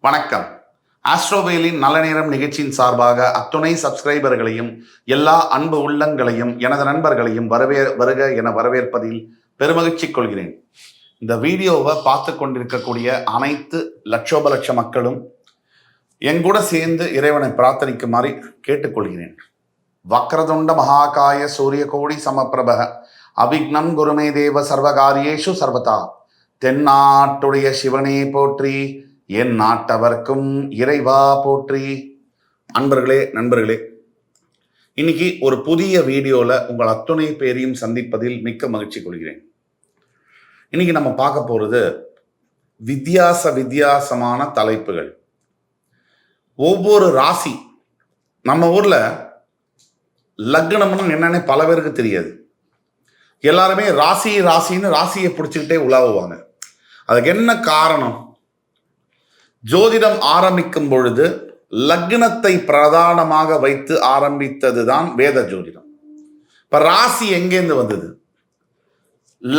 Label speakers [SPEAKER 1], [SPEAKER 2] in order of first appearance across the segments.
[SPEAKER 1] வணக்கம். ஆஸ்ட்ரோவேலின் நல்ல நேரம் நிகழ்ச்சியின் சார்பாக அத்துணை சப்ஸ்கிரைபர்களையும் எல்லா அன்பு உள்ளங்களையும் எனது நண்பர்களையும் வருக என வரவேற்பதில் பெருமகிழ்ச்சி கொள்கிறேன். இந்த வீடியோவை பார்த்து கொண்டிருக்கக்கூடிய அனைத்து லட்சோபலட்ச மக்களும் எங்கூட சேர்ந்து இறைவனை பிரார்த்தனிக்குமாறு கேட்டுக்கொள்கிறேன். வக்ரதுண்ட மகாகாய சூரிய கோடி சமப்பிரப அவிக்னம் குருமே தேவ சர்வகாரியேஷு சர்வதா. தென்னாட்டுடைய சிவனே போற்றி, என் நாட்டவர்க்கும் இறைவா போற்றி. அன்பர்களே, நண்பர்களே, இன்னைக்கு ஒரு புதிய வீடியோல உங்கள் அத்துணை பேரையும் சந்திப்பதில் மிக்க மகிழ்ச்சி கொள்கிறேன். இன்னைக்கு நம்ம பார்க்க போறது வித்தியாசமான தலைப்புகள். ஒவ்வொரு ராசி, நம்ம ஊர்ல லக்னம்னு என்னன்னு பல பேருக்கு தெரியாது. எல்லாருமே ராசின்னு ராசியை பிடிச்சுக்கிட்டே உலாவுவாங்க. அதுக்கு என்ன காரணம்? ஜோதிடம் ஆரம்பிக்கும் பொழுது லக்னத்தை பிரதானமாக வைத்து ஆரம்பித்ததுதான் வேத ஜோதிடம். இப்ப ராசி எங்கேருந்து வந்தது?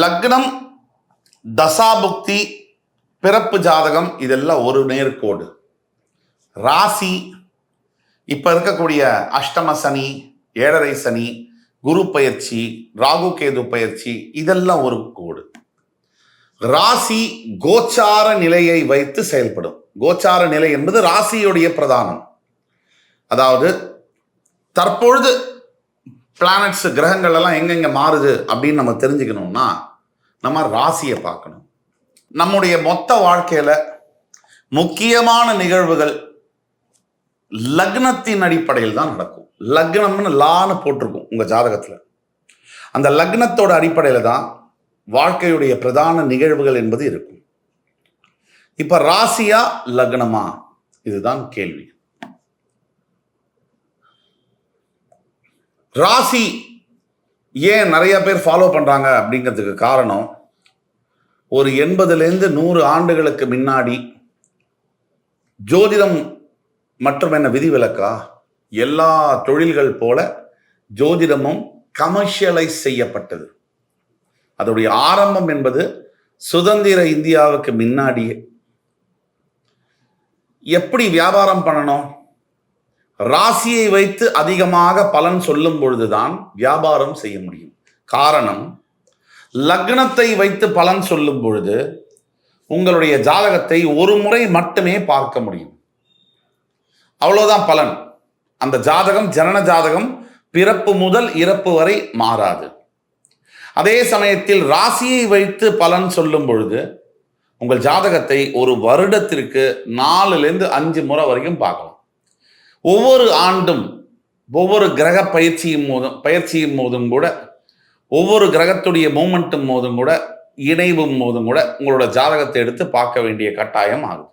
[SPEAKER 1] லக்னம், தசாபுக்தி, பிறப்பு ஜாதகம் இதெல்லாம் ஒரு நேர்கோடு. ராசி இப்ப இருக்கக்கூடிய அஷ்டம சனி, ஏழரை சனி, குரு பயிற்சி, ராகு கேது பயிற்சி இதெல்லாம் ஒரு கோடு. ராசி கோச்சார நிலையை வைத்து செயல்படும். கோச்சார நிலை என்பது ராசியுடைய பிரதானம். அதாவது தற்பொழுது பிளானட்ஸ், கிரகங்கள் எல்லாம் எங்கெங்க மாறுது அப்படின்னு நம்ம தெரிஞ்சுக்கணும்னா நம்ம ராசியை பார்க்கணும். நம்முடைய மொத்த வாழ்க்கையில முக்கியமான நிகழ்வுகள் லக்னத்தின் அடிப்படையில் தான் நடக்கும். லக்னம்னு லான்னு போட்டிருக்கும் உங்க ஜாதகத்துல. அந்த லக்னத்தோட அடிப்படையில தான் வாழ்க்கையுடைய பிரதான நிகழ்வுகள் என்பது இருக்கும். இப்ப ராசியா லக்னமா, இதுதான் கேள்வி. ராசி ஏன் நிறைய பேர் ஃபாலோ பண்றாங்க அப்படிங்கிறதுக்கு காரணம், ஒரு 80லேருந்து 100 ஆண்டுகளுக்கு முன்னாடி ஜோதிடம் மற்றும் என்ன விதிவிலக்கா, எல்லா தொழில்கள் போல ஜோதிடமும் கமர்ஷியலைஸ் செய்யப்பட்டது. அதோடைய ஆரம்பம் என்பது சுதந்திர இந்தியாவுக்கு முன்னாடியே. எப்படி வியாபாரம் பண்ணணும்? ராசியை வைத்து அதிகமாக பலன் சொல்லும் பொழுதுதான் வியாபாரம் செய்ய முடியும். காரணம், லக்னத்தை வைத்து பலன் சொல்லும் பொழுது உங்களுடைய ஜாதகத்தை ஒரு முறை மட்டுமே பார்க்க முடியும். அவ்வளவுதான் பலன். அந்த ஜாதகம் ஜனன ஜாதகம் பிறப்பு முதல் இறப்பு வரை மாறாது. அதே சமயத்தில் ராசியை வைத்து பலன் சொல்லும் பொழுது உங்கள் ஜாதகத்தை ஒரு வருடத்திற்கு 4லேருந்து 5 முறை வரைக்கும் பார்க்கலாம். ஒவ்வொரு ஆண்டும் ஒவ்வொரு கிரக பயிற்சியும் போதும் கூட, ஒவ்வொரு கிரகத்துடைய மூமெண்ட்டும் போதும் கூட, இணைவும் போதும் கூட உங்களோட ஜாதகத்தை எடுத்து பார்க்க வேண்டிய கட்டாயம் ஆகுது.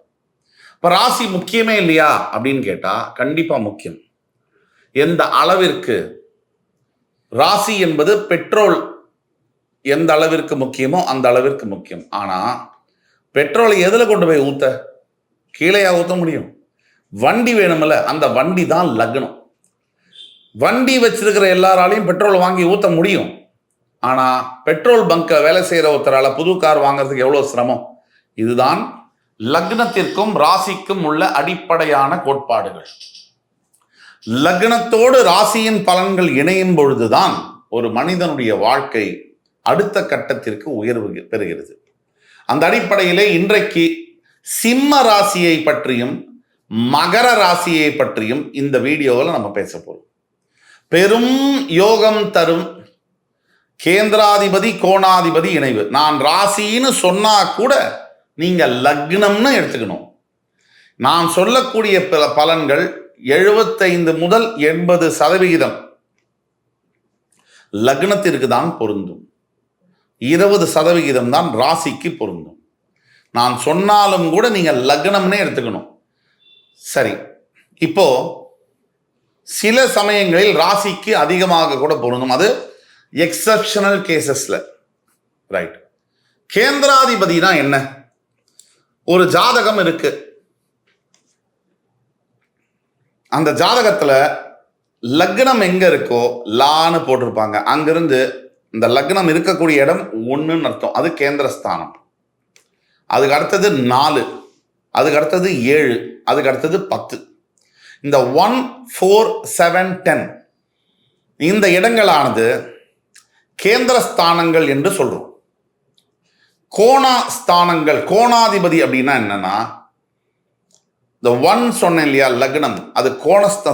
[SPEAKER 1] இப்போ ராசி முக்கியமே இல்லையா அப்படின்னு கேட்டா கண்டிப்பா முக்கியம். எந்த அளவிற்கு ராசி என்பது பெட்ரோல் எந்த அளவிற்கு முக்கியமோ அந்த அளவிற்கு முக்கியம். ஆனா பெட்ரோலை எதுல கொண்டு போய் ஊத்த? கீழையா ஊத்த முடியும்? வண்டி வேணும்ல, அந்த வண்டி தான் லக்னம். வண்டி வச்சிருக்கிற எல்லாராலையும் பெட்ரோல் வாங்கி ஊத்த முடியும். ஆனா பெட்ரோல் பங்க வேலை செய்யற ஒருத்தரால புது கார் வாங்குறதுக்கு எவ்வளவு சிரமம். இதுதான் லக்னத்திற்கும் ராசிக்கும் உள்ள அடிப்படையான கோட்பாடுகள். லக்னத்தோடு ராசியின் பலன்கள் இணையும் பொழுதுதான் ஒரு மனிதனுடைய வாழ்க்கை அடுத்த கட்டத்திற்கு உயர்வு பெறுகிறது. அந்த அடிப்படையிலே இன்றைக்கு சிம்ம ராசியை பற்றியும் மகர ராசியை பற்றியும் இந்த வீடியோவில் நம்ம பேச போறோம். பெரும் யோகம் தரும் கேந்திராதிபதி கோணாதிபதி இணைவு. நான் ராசின்னு சொன்னா கூட நீங்க லக்னம்னு எடுத்துக்கணும். நான் சொல்லக்கூடிய பலன்கள் 75 முதல் 80% லக்னத்திற்கு தான் பொருந்தும். 20% தான் ராசிக்கு பொருந்தும். நான் சொன்னாலும் கூட நீங்க லக்னம்னே எடுத்துக்கணும். சரி, இப்போ சில சமயங்களில் ராசிக்கு அதிகமாக கூட பொருந்தும். அது எக்ஸப்ஷனல் கேசஸ்ல. ரைட். கேந்திராதிபதினா என்ன? ஒரு ஜாதகம் இருக்கு. அந்த ஜாதகத்துல லக்னம் எங்க இருக்கோ லான்னு போட்டிருப்பாங்க. அங்கிருந்து இந்த லக்னம் இருக்கக்கூடிய இடம் 1ன்னு அர்த்தம். அது கேந்திரஸ்தானம். அதுக்கு அடுத்தது 4, அதுக்கு அடுத்தது 7, அதுக்கு அடுத்தது 10. இந்த 1, 4, 7, 10 இந்த இடங்களானது கேந்திர ஸ்தானங்கள் என்று சொல்றோம். கோணா ஸ்தானங்கள், கோணாதிபதி அப்படின்னா என்னன்னா, இந்த 1 சொன்னேன் இல்லையா, லக்னம், அது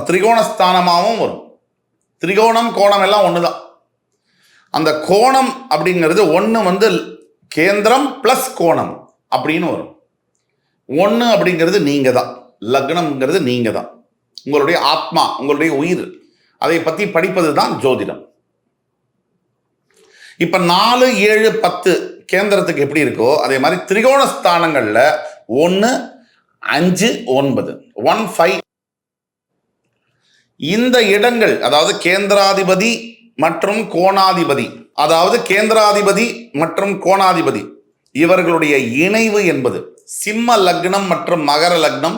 [SPEAKER 1] திரிகோணஸ்தானமாகவும் வரும். திரிகோணம் கோணம் எல்லாம் ஒண்ணுதான். அந்த கோணம் அப்படிங்கிறது 1 கேந்திரம் பிளஸ் கோணம் அப்படின்னு வரும். 1 அப்படிங்கிறது நீங்க தான், லக்னம்ங்கிறது நீங்க தான், உங்களுடைய ஆத்மா, உங்களுடைய உயிர். அதை பத்தி படிப்பது தான் ஜோதிடம். இப்ப 4, 7, 10 கேந்திரத்துக்கு எப்படி இருக்கோ அதே மாதிரி திரிகோண ஸ்தானங்கள்ல 1, 5, 9, 1, 5 இந்த இடங்கள், அதாவது கேந்திராதிபதி மற்றும் கோணாதிபதி, அதாவது கேந்திராதிபதி மற்றும் கோணாதிபதி இவர்களுடைய இணைவு என்பது சிம்ம லக்னம் மற்றும் மகர லக்னம்,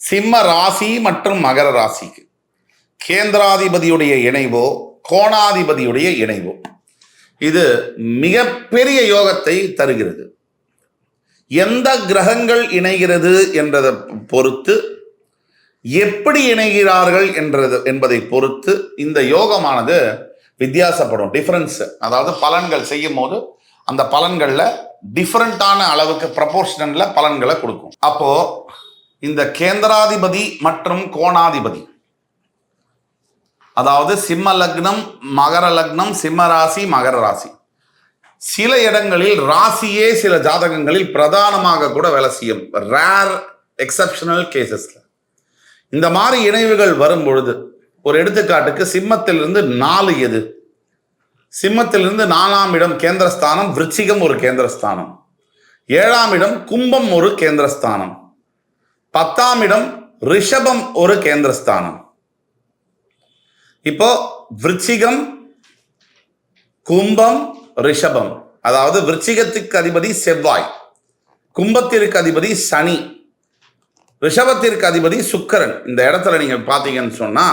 [SPEAKER 1] சிம்ம ராசி மற்றும் மகர ராசிக்கு கேந்திராதிபதியுடைய இணைவோ கோணாதிபதியுடைய இணைவோ இது மிகப்பெரிய யோகத்தை தருகிறது. எந்த கிரகங்கள் இணைகிறது என்றதை பொறுத்து, எப்படி இணைகிறார்கள் என்பதை பொறுத்து இந்த யோகமானது வித்தியாசப்படும். டிஃபரன்ஸ், அதாவது பலன்கள் செய்யும் போது அந்த பலன்கள்ல டிஃபரண்டான அளவுக்கு ப்ரப்போர்ஷனல்ல பலன்களை கொடுக்கும். அப்போ இந்த கேந்திராதிபதி மற்றும் கோணாதிபதி, அதாவது சிம்ம லக்னம், மகர லக்னம், சிம்ம ராசி, மகர ராசி, சில இடங்களில் ராசியே சில ஜாதகங்களில் பிரதானமாக கூட வேலை செய்யும். ரேர் எக்ஸப்ஷனல் கேசஸ்ல இந்த மாதிரி இணைவுகள் வரும் பொழுது, ஒரு எடுத்துக்காட்டுக்கு சிம்மத்திலிருந்து 4 எது? சிம்மத்திலிருந்து 4ஆம் இடம் கேந்திரஸ்தானம், விருச்சிகம் ஒரு கேந்திரஸ்தானம். 7ஆம் இடம் கும்பம் ஒரு கேந்திரஸ்தானம். 10ஆம் இடம் ரிஷபம் ஒரு கேந்திரஸ்தானம். இப்போ விருச்சிகம், கும்பம், ரிஷபம், அதாவது விருச்சிகத்துக்கு அதிபதி செவ்வாய், கும்பத்திற்கு அதிபதி சனி, ரிஷபத்திற்கு அதிபதி சுக்கிரன். இந்த இடத்துல நீங்க பாத்தீங்கன்னு சொன்னா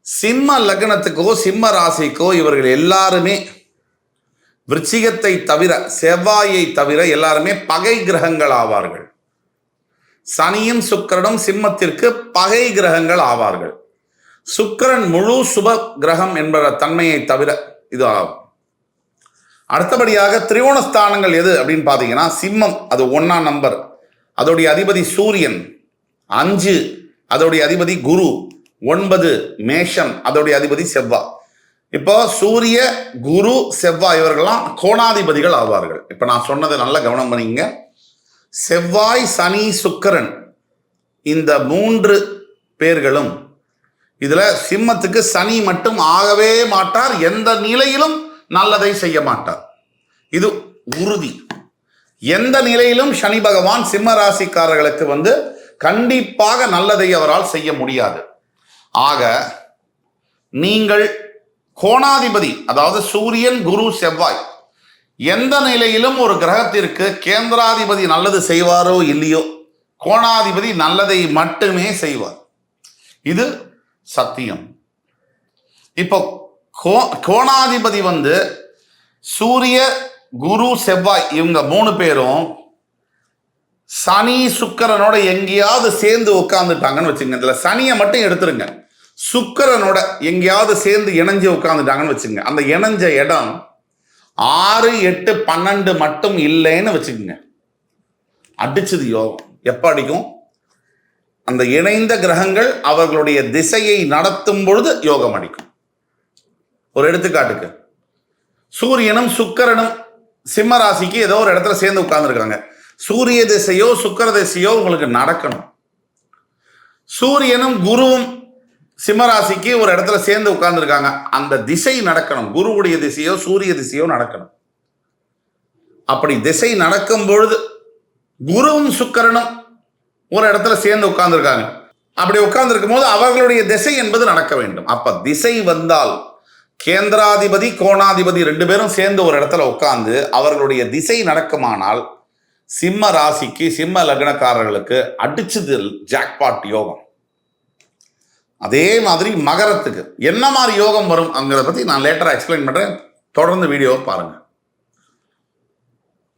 [SPEAKER 1] சிம்ம லக்னத்துக்கோ சிம்ம ராசிக்கோ இவர்கள் எல்லாருமே விருச்சிகத்தை தவிர, செவ்வாயை தவிர எல்லாருமே பகை கிரகங்கள் ஆவார்கள். சனியும் சுக்கிரனும் சிம்மத்திற்கு பகை கிரகங்கள் ஆவார்கள். சுக்கிரன் முழு சுப கிரகம் என்ற தன்மையை தவிர இது ஆகும். அடுத்தபடியாக திரிகோணஸ்தானங்கள் எது அப்படின்னு பார்த்தீங்கன்னா, சிம்மம் அது 1ஆம் நம்பர், அதோடைய அதிபதி சூரியன். 5 அதோடைய அதிபதி குரு. 9 மேஷம், அதோடைய அதிபதி செவ்வாய். இப்போ சூரிய, குரு, செவ்வாய் இவர்கள்லாம் கோணாதிபதிகள் ஆவார்கள். இப்போ நான் சொன்னதை நல்லா கவனம் பண்ணிங்க. செவ்வாய், சனி, சுக்கிரன் இந்த 3 பேர்களும், இதுல சிம்மத்துக்கு சனி மட்டும் ஆகவே மாட்டார், எந்த நிலையிலும் நல்லதை செய்ய மாட்டார், இது உறுதி. எந்த நிலையிலும் சனி பகவான் சிம்ம ராசிக்காரர்களுக்கு கண்டிப்பாக நல்லதை அவரால் செய்ய முடியாது. ஆக நீங்கள் கோணாதிபதி, அதாவது சூரியன், குரு, செவ்வாய் எந்த நிலையிலும் ஒரு கிரகத்திற்கு கேந்திராதிபதி நல்லது செய்வாரோ இல்லையோ, கோணாதிபதி நல்லதை மட்டுமே செய்வார். இது சத்தியம். இப்போ கோணாதிபதி சூரிய, குரு, செவ்வாய் இவங்க 3 பேரும் சனி சுக்கிரனோட எங்கேயாவது சேர்ந்து உட்கார்ந்துட்டாங்கன்னு வச்சுங்க. இதுல சனியை மட்டும் எடுத்துருங்க, சுக்கிரனோட எங்கேயாவது சேர்ந்து இணைஞ்சு உட்கார்ந்துட்டாங்கன்னு வச்சுங்க. அந்த இணைஞ்ச இடம் 6, 8, 12 மட்டும் இல்லைன்னு வச்சுக்கோங்க, அடிச்சது யோகம். எப்ப அடிக்கும்? அந்த இணைந்த கிரகங்கள் அவர்களுடைய திசையை நடத்தும் பொழுது யோகம் அடிக்கும். ஒரு எடுத்துக்காட்டுக்கு, சூரியனும் சுக்கிரனும் சிம்ம ராசிக்கு ஏதோ ஒரு இடத்துல சேர்ந்து உட்கார்ந்துருக்காங்க. சூரிய திசையோ சுக்கிர திசையோ உங்களுக்கு நடக்கணும். சூரியனும் குருவும் சிம்மராசிக்கு ஒரு இடத்துல சேர்ந்து உட்கார்ந்துருக்காங்க, அந்த திசை நடக்கணும். குருவுடைய திசையோ சூரிய திசையோ நடக்கணும். அப்படி திசை நடக்கும் பொழுது குருவும் சுக்கிரனும் ஒரு இடத்துல சேர்ந்து உட்கார்ந்துருக்காங்க. அப்படி உட்கார்ந்துருக்கும் போது அவர்களுடைய திசை என்பது நடக்க வேண்டும். அப்ப திசை வந்தால் கேந்திராதிபதி, கோணாதிபதி 2 பேரும் சேர்ந்து ஒரு இடத்துல உட்கார்ந்து அவர்களுடைய திசை நடக்குமானால் சிம்ம ராசிக்கு, சிம்ம லக்னக்காரர்களுக்கு அடிச்சது ஜாக்பாட் யோகம். அதே மாதிரி மகரத்துக்கு என்ன மாதிரி யோகம் வரும் அங்கிறத பத்தி நான் லேட்டரா எக்ஸ்பிளைன் பண்றேன். தொடர்ந்து வீடியோவை பாருங்க.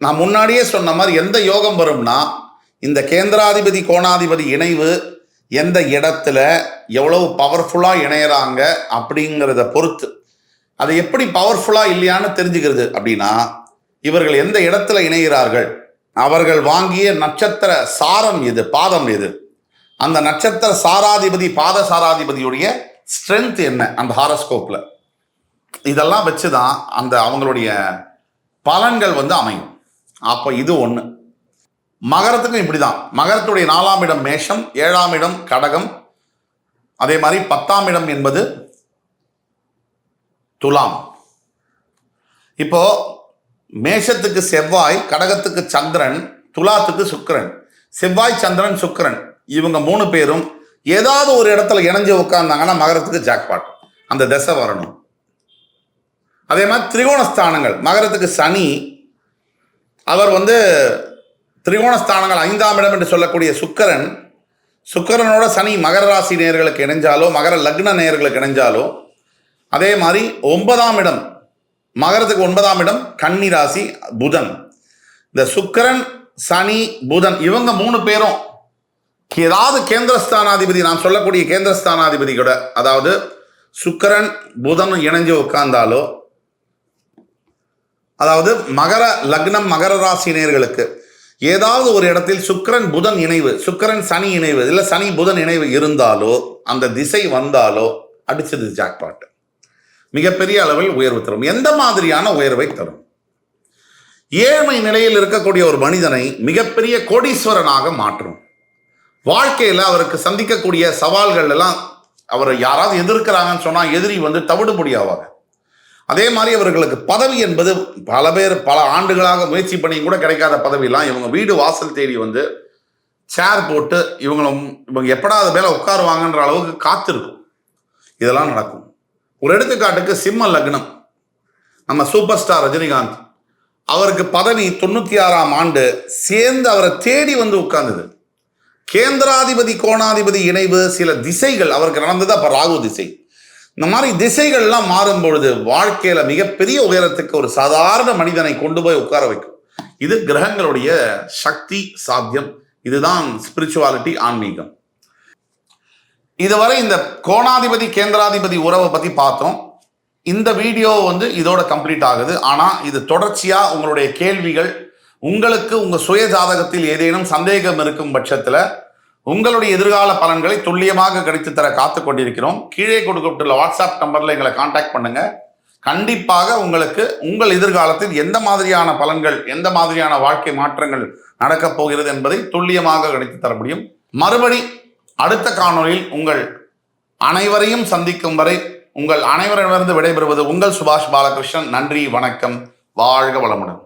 [SPEAKER 1] நான் முன்னாடியே சொன்ன மாதிரி எந்த யோகம் வரும்னா, இந்த கேந்திராதிபதி கோணாதிபதி இணைவு எந்த இடத்துல எவ்வளவு பவர்ஃபுல்லாக இணையறாங்க அப்படிங்கிறத பொறுத்து, அது எப்படி பவர்ஃபுல்லாக இல்லையான்னு தெரிஞ்சுக்கிறது அப்படின்னா, இவர்கள் எந்த இடத்துல இணைகிறார்கள், அவர்கள் வாங்கிய நட்சத்திர சாரம் எது, பாதம் எது, அந்த நட்சத்திர சாராதிபதி பாத சாராதிபதியுடைய ஸ்ட்ரென்த் என்ன அந்த ஹாரோஸ்கோப்ல, இதெல்லாம் வச்சுதான் அந்த அவங்களுடைய பலன்கள் அமையும். அப்போ இது ஒன்று. மகரத்துக்கும் இப்படிதான். மகரத்துடைய 4ஆம் இடம் மேஷம், 7ஆம் இடம் கடகம், அதே மாதிரி 10ஆம் இடம் என்பது துலாம். இப்போ மேஷத்துக்கு செவ்வாய், கடகத்துக்கு சந்திரன், துலாத்துக்கு சுக்கிரன். செவ்வாய் சந்திரன் சுக்கிரன் இவங்க 3 பேரும் ஏதாவது ஒரு இடத்துல இணைஞ்சு உட்கார்ந்தாங்கன்னா மகரத்துக்கு ஜாக்பாட், அந்த திசை வரணும். அதே மாதிரி திரிகோணஸ்தானங்கள், மகரத்துக்கு சனி, அவர் திரிகோணஸ்தானங்கள் 5ஆம் இடம் என்று சொல்லக்கூடிய சுக்கிரன், சுக்கிரனோட சனி மகர ராசி நேயர்களுக்கு இணைஞ்சாலோ, மகர லக்ன நேயர்களுக்கு இணைஞ்சாலோ, அதே மாதிரி 9ஆம் இடம், மகரத்துக்கு 9ஆம் இடம் கன்னி ராசி புதன். இந்த சுக்கிரன் சனி புதன் இவங்க 3 பேரும் ஏதாவது கேந்திரஸ்தானாதிபதி, நான் சொல்லக்கூடிய கேந்திரஸ்தானாதிபதி கூட, அதாவது சுக்கிரன் புதன் இணைஞ்சு உட்கார்ந்தாலோ, அதாவது மகர லக்னம் மகர ராசி நேயர்களுக்கு ஏதாவது ஒரு இடத்தில் சுக்கிரன் புதன் இணைவு, சுக்கிரன் சனி இணைவு, இல்லை சனி புதன் இணைவு இருந்தாலோ, அந்த திசை வந்தாலோ அடிச்சது ஜாக்பாட். மிகப்பெரிய அளவில் உயர்வு தரும். எந்த மாதிரியான உயர்வை தரும்? ஏழ்மை நிலையில் இருக்கக்கூடிய ஒரு மனிதனை மிகப்பெரிய கோடீஸ்வரனாக மாற்றும். வாழ்க்கையில் அவருக்கு சந்திக்கக்கூடிய சவால்கள் எல்லாம், அவரை யாராவது எதிர்க்கிறாங்கன்னு சொன்னால் எதிரி தவிடுபடி ஆவாங்க. அதே மாதிரி அவர்களுக்கு பதவி என்பது பல பேர் பல ஆண்டுகளாக முயற்சி பண்ணி கூட கிடைக்காத பதவியெல்லாம் இவங்க வீடு வாசல் தேடி சேர் போட்டு இவங்க எப்படா அது மேலே உட்காருவாங்கன்ற அளவுக்கு காத்திருக்கும். இதெல்லாம் நடக்கும். ஒரு எடுத்துக்காட்டுக்கு சிம்ம லக்னம், நம்ம சூப்பர் ஸ்டார் ரஜினிகாந்த், அவருக்கு பதவி 96ஆம் ஆண்டு சேர்ந்து அவரை தேடி உட்கார்ந்தது. கேந்திராதிபதி கோணாதிபதி இணைவு, சில திசைகள் அவருக்கு நடந்தது. அப்போ ராகு திசை. இந்த மாதிரி திசைகள்லாம் மாறும் பொழுது வாழ்க்கையில மிகப்பெரிய உயரத்துக்கு ஒரு சாதாரண மனிதனை கொண்டு போய் உட்கார வைக்கும். இது கிரகங்களுடைய சக்தி, சாத்தியம். இதுதான் ஸ்பிரிச்சுவாலிட்டி, ஆன்மீகம். இதுவரை இந்த கோணாதிபதி கேந்திராதிபதி உறவை பத்தி பார்த்தோம். இந்த வீடியோ இதோட கம்ப்ளீட் ஆகுது. ஆனா இது தொடர்ச்சியா உங்களுடைய கேள்விகள், உங்களுக்கு உங்க சுய ஜாதகத்தில் ஏதேனும் சந்தேகம் இருக்கும் பட்சத்துல உங்களுடைய எதிர்கால பலன்களை துல்லியமாக கிடைத்து தர காத்து கொண்டிருக்கிறோம். கீழே கொடுக்கப்பட்டுள்ள வாட்ஸ்அப் நம்பர்ல எங்களை கான்டாக்ட் பண்ணுங்க. கண்டிப்பாக உங்களுக்கு உங்கள் எதிர்காலத்தில் எந்த மாதிரியான பலன்கள், எந்த மாதிரியான வாழ்க்கை மாற்றங்கள் நடக்கப் போகிறது என்பதை துல்லியமாக கிடைத்து தர முடியும். மறுபடி அடுத்த காணொளியில் உங்கள் அனைவரையும் சந்திக்கும் வரை உங்கள் அனைவரிடமிருந்து விடைபெறுவது உங்கள் சுபாஷ் பாலகிருஷ்ணன். நன்றி, வணக்கம், வாழ்க வளமுடன்.